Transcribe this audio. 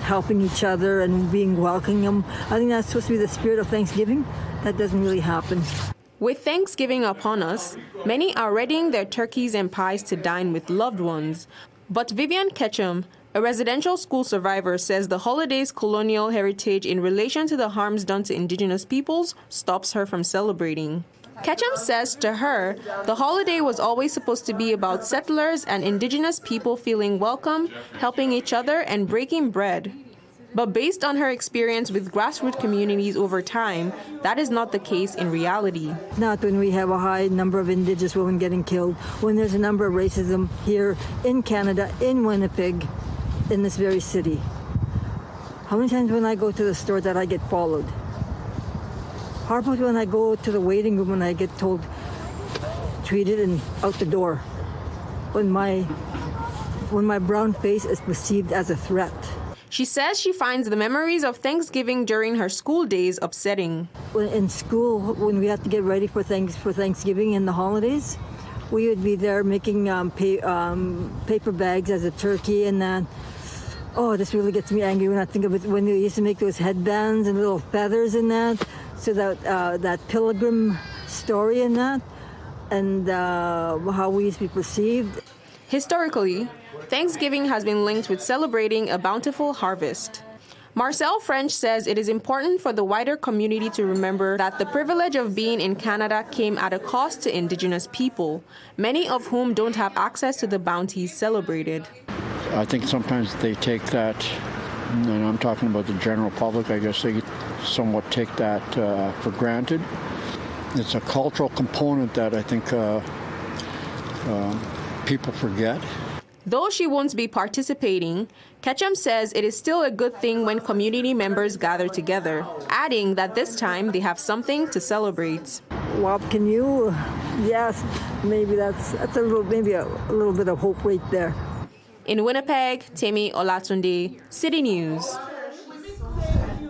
helping each other and being welcoming. I think that's supposed to be the spirit of Thanksgiving. That doesn't really happen. With Thanksgiving upon us, many are readying their turkeys and pies to dine with loved ones. But Vivian Ketchum, a residential school survivor, says the holiday's colonial heritage in relation to the harms done to Indigenous peoples stops her from celebrating. Ketchum says to her, the holiday was always supposed to be about settlers and Indigenous people feeling welcome, helping each other, and breaking bread. But based on her experience with grassroots communities over time, that is not the case in reality. Not when we have a high number of Indigenous women getting killed, when there's a number of racism here in Canada, in Winnipeg, in this very city. How many times when I go to the store that I get followed? How about when I go to the waiting room and I get told, treated and out the door? When my brown face is perceived as a threat. She says she finds the memories of Thanksgiving during her school days upsetting. In school, when we had to get ready for Thanksgiving and the holidays, we would be there making paper bags as a turkey and that. Oh, this really gets me angry when I think of it. When they used to make those headbands and little feathers in that, so that pilgrim story in that, and how we used to be perceived. Historically, Thanksgiving has been linked with celebrating a bountiful harvest. Marcel French says it is important for the wider community to remember that the privilege of being in Canada came at a cost to Indigenous people, many of whom don't have access to the bounties celebrated. I think sometimes they take that, and I'm talking about the general public, I guess they somewhat take that for granted. It's a cultural component that I think people forget. Though she won't be participating, Ketchum says it is still a good thing when community members gather together, adding that this time they have something to celebrate. Well, can you? Yes, maybe that's a little bit of hope right there. In Winnipeg, Temi Olatunde, City News.